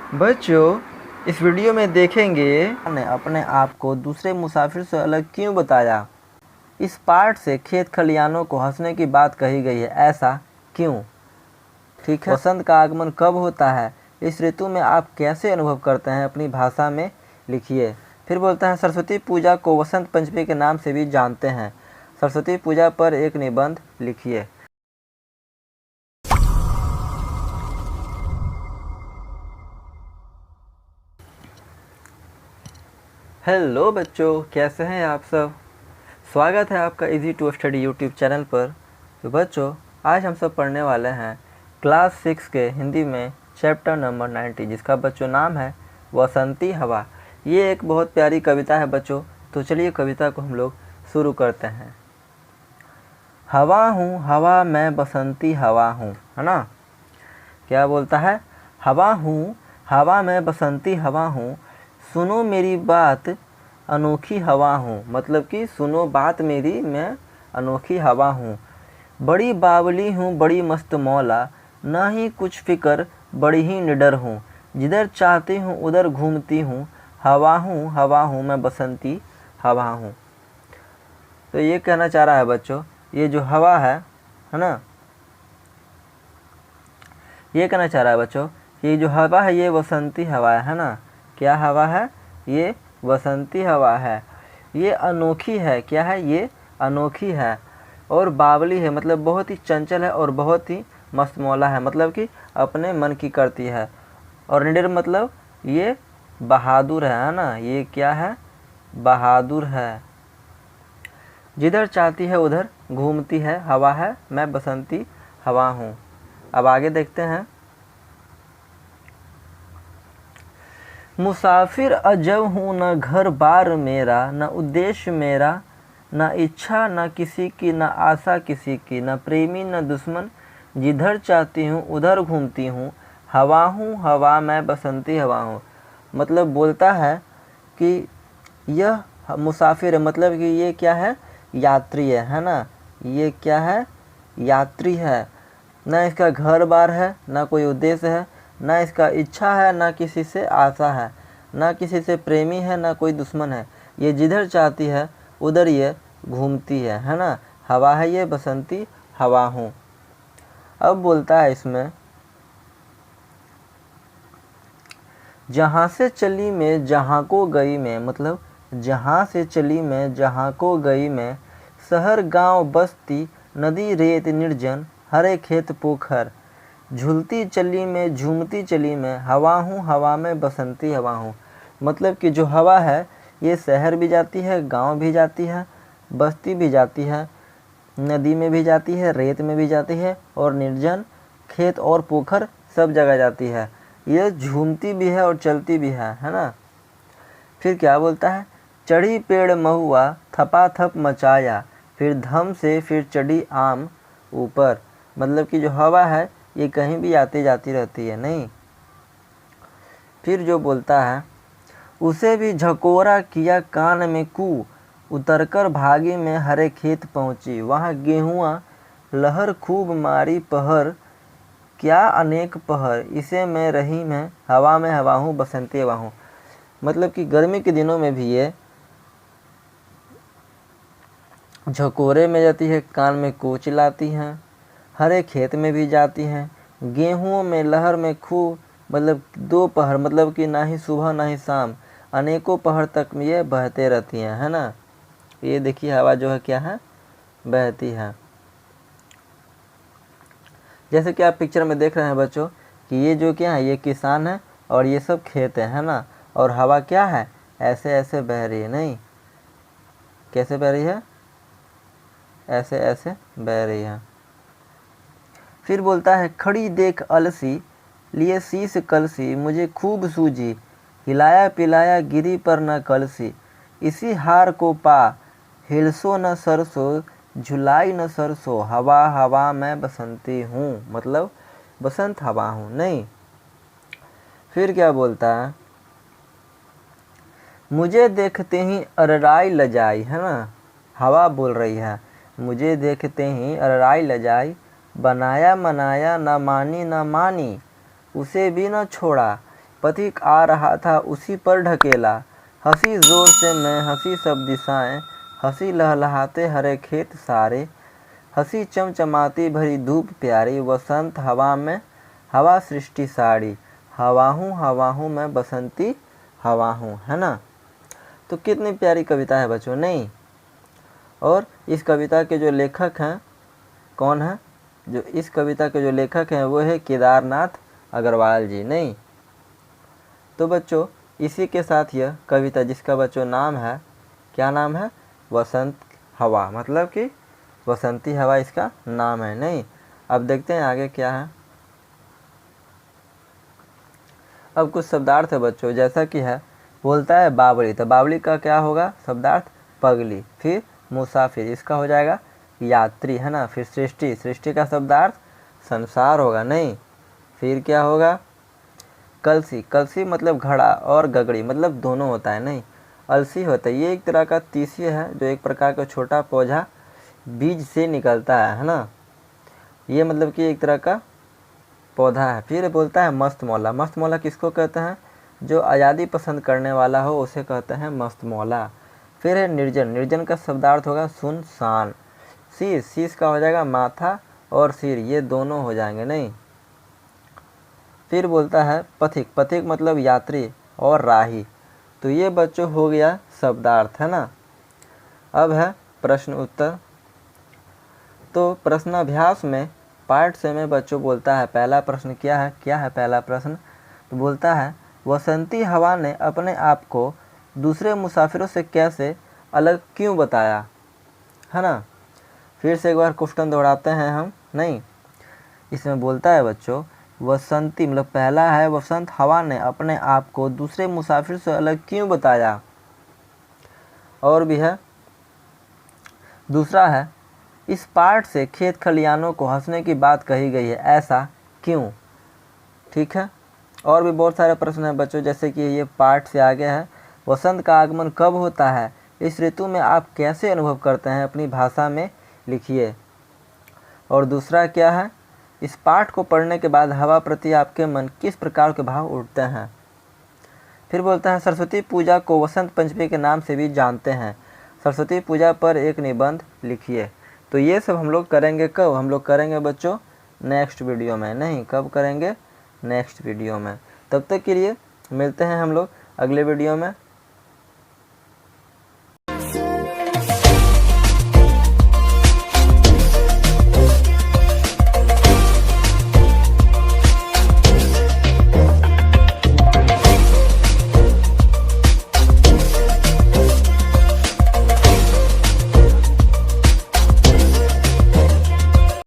बच्चों, इस वीडियो में देखेंगे ने अपने आप को दूसरे मुसाफिर से अलग क्यों बताया। इस पार्ट से खेत खलियानों को हंसने की बात कही गई है, ऐसा क्यों? ठीक है। वसंत का आगमन कब होता है? इस ऋतु में आप कैसे अनुभव करते हैं? अपनी भाषा में लिखिए। फिर बोलता है सरस्वती पूजा को वसंत पंचमी के नाम से भी जानते हैं। सरस्वती पूजा पर एक निबंध लिखिए। हेलो बच्चों, कैसे हैं आप सब? स्वागत है आपका easy to study YouTube channel पर। तो बच्चों, आज हम सब पढ़ने वाले हैं क्लास 6 के हिंदी में चैप्टर नंबर 90, जिसका बच्चों नाम है बसंती हवा। ये एक बहुत प्यारी कविता है बच्चों, तो चलिए कविता को हम लोग शुरू करते हैं। हवा हूँ हवा मैं बसंती हवा हूँ, है ना। क्या बोलता है? हवा हूँ हवा मैं बसंती हवा हूँ, सुनो मेरी बात अनोखी हवा हूँ। मतलब कि सुनो बात मेरी, मैं अनोखी हवा हूँ। बड़ी बावली हूँ बड़ी मस्त मौला, ना ही कुछ फिक्र बड़ी ही निडर हूँ। जिधर चाहती हूँ उधर घूमती हूँ, हवा हूँ मैं बसंती हवा हूँ। तो ये कहना चाह रहा है बच्चों, ये जो हवा है ना, ये कहना चाह रहा है बच्चों कि ये जो हवा है ये बसंती हवा है ना। क्या हवा है? ये बसंती हवा है। ये अनोखी है। क्या है? ये अनोखी है। और बावली है, मतलब बहुत ही चंचल है और बहुत ही मस्तमौला है, मतलब कि अपने मन की करती है। और निडर मतलब ये बहादुर है ना। ये क्या है? बहादुर है। जिधर चाहती है उधर घूमती है, हवा है मैं बसंती हवा हूँ। अब आगे देखते हैं। मुसाफिर अजब हूँ न घर बार मेरा, न उद्देश्य मेरा, न इच्छा न किसी की, न आशा किसी की, न प्रेमी न दुश्मन। जिधर चाहती हूँ उधर घूमती हूँ, हवा मैं बसंती हवा हूँ। मतलब बोलता है कि यह मुसाफिर है, मतलब कि ये क्या है? यात्री है ना। ये क्या है? यात्री है। ना इसका घर बार है, ना कोई उद्देश्य है, ना इसका इच्छा है, ना किसी से आशा है, ना किसी से प्रेमी है, ना कोई दुश्मन है। ये जिधर चाहती है उधर ये घूमती है ना। हवा है ये बसंती हवा हूँ। अब बोलता है इसमें, जहाँ से चली मैं जहाँ को गई मैं, मतलब जहाँ से चली मैं जहाँ को गई मैं। शहर गांव बस्ती नदी रेत निर्जन, हरे खेत पोखर। झूलती चली मैं झूमती चली मैं, हवा में बसंती हवा हूँ। मतलब कि जो हवा है ये शहर भी जाती है, गांव भी जाती है, बस्ती भी जाती है, नदी में भी जाती है, रेत में भी जाती है, और निर्जन खेत और पोखर सब जगह जाती है। ये झूमती भी है और चलती भी है ना। फिर क्या बोलता है? चढ़ी पेड़ महुआ थपाथप मचाया, फिर धम से फिर चढ़ी आम ऊपर। मतलब कि जो हवा है ये कहीं भी आती जाती रहती है नहीं। फिर जो बोलता है, उसे भी झकोरा किया कान में कू, उतरकर भागी में हरे खेत पहुँची। वहाँ गेहुआ लहर खूब मारी पहर, क्या अनेक पहर। इसे मैं रही मैं हवा हूँ बसंती हवा हूँ। मतलब कि गर्मी के दिनों में भी ये झकोरे में जाती है, कान में कू चिल्लाती हैं, हरे खेत में भी जाती हैं, गेहूँ में लहर में खूब, मतलब दो पहर, मतलब कि ना ही सुबह ना ही शाम, अनेकों पहर तक ये बहते रहती हैं, है ना। ये देखिए हवा जो है क्या है? बहती है। जैसे कि आप पिक्चर में देख रहे हैं बच्चों कि ये जो क्या है, ये किसान है और ये सब खेत है ना। और हवा क्या है? ऐसे ऐसे बह रही है नहीं। कैसे बह रही है? ऐसे ऐसे बह रही है। फिर बोलता है, खड़ी देख अलसी लिए शीश कलसी, मुझे खूब सूझी हिलाया पिलाया गिरी पर न कलसी। इसी हार को पा हिलसो न सरसो, झुलाई न सरसो। हवा मैं बसंती हूँ, मतलब बसंत हवा हूँ नहीं। फिर क्या बोलता है? मुझे देखते ही अरराई लजाई, है ना। हवा बोल रही है, मुझे देखते ही अरराई लजाई। बनाया मनाया न मानी न मानी, उसे भी न छोड़ा। पथिक आ रहा था उसी पर ढकेला, हंसी जोर से मैं हंसी सब दिशाएं, हंसी लहलहाते हरे खेत सारे, हंसी चमचमाती भरी धूप प्यारी, वसंत हवा में हवा सृष्टि साड़ी, हवा हूँ मैं बसंती हवा हूँ, है ना। तो कितनी प्यारी कविता है बच्चों, नहीं। और इस कविता के जो लेखक हैं कौन है, जो इस कविता के जो लेखक हैं वो है केदारनाथ अग्रवाल जी, नहीं। तो बच्चों इसी के साथ यह कविता जिसका बच्चों नाम है, क्या नाम है, वसंत हवा, मतलब कि बसंती हवा इसका नाम है, नहीं। अब देखते हैं आगे क्या है। अब कुछ शब्दार्थ है बच्चों, जैसा कि है, बोलता है बावली, तो बावली का क्या होगा शब्दार्थ, पगली। फिर मुसाफिर, इसका हो जाएगा यात्री, है ना। फिर सृष्टि, सृष्टि का शब्दार्थ संसार होगा, नहीं। फिर क्या होगा, कलसी, कलसी मतलब घड़ा, और गगड़ी मतलब दोनों होता है, नहीं। अलसी होता है, ये एक तरह का तीसी है जो एक प्रकार का छोटा पौधा बीज से निकलता है ना। ये मतलब कि एक तरह का पौधा है। फिर बोलता है मस्त मौला, मस्त मौला किसको कहते हैं, जो आज़ादी पसंद करने वाला हो उसे कहते हैं मस्त मौला। फिर है निर्जन, निर्जन का शब्दार्थ होगा सुनसान। शीश, शीश का हो जाएगा माथा और सिर, ये दोनों हो जाएंगे, नहीं। फिर बोलता है पथिक, पथिक मतलब यात्री और राही। तो ये बच्चों हो गया शब्दार्थ, है ना। अब है प्रश्न उत्तर। तो प्रश्नाभ्यास में पार्ट से में बच्चों बोलता है, पहला प्रश्न क्या है पहला प्रश्न, तो बोलता है वसंती हवा ने अपने आप को दूसरे मुसाफिरों से कैसे अलग क्यों बताया, है ना। फिर से एक बार क्वेश्चन दोहराते हैं हम, नहीं। इसमें बोलता है बच्चों वसंती मतलब पहला है वसंत हवा ने अपने आप को दूसरे मुसाफिर से अलग क्यों बताया, और भी है दूसरा है इस पाठ से खेत खलियानों को हंसने की बात कही गई है, ऐसा क्यों। ठीक है, और भी बहुत सारे प्रश्न हैं बच्चों, जैसे कि ये पाठ से आगे है, वसंत का आगमन कब होता है, इस ऋतु में आप कैसे अनुभव करते हैं, अपनी भाषा में लिखिए। और दूसरा क्या है, इस पाठ को पढ़ने के बाद हवा प्रति आपके मन किस प्रकार के भाव उठते हैं। फिर बोलता है सरस्वती पूजा को वसंत पंचमी के नाम से भी जानते हैं, सरस्वती पूजा पर एक निबंध लिखिए। तो ये सब हम लोग करेंगे कब, हम लोग करेंगे बच्चों नेक्स्ट वीडियो में, नहीं कब करेंगे, नेक्स्ट वीडियो में। तब तक के लिए मिलते हैं हम लोग अगले वीडियो में।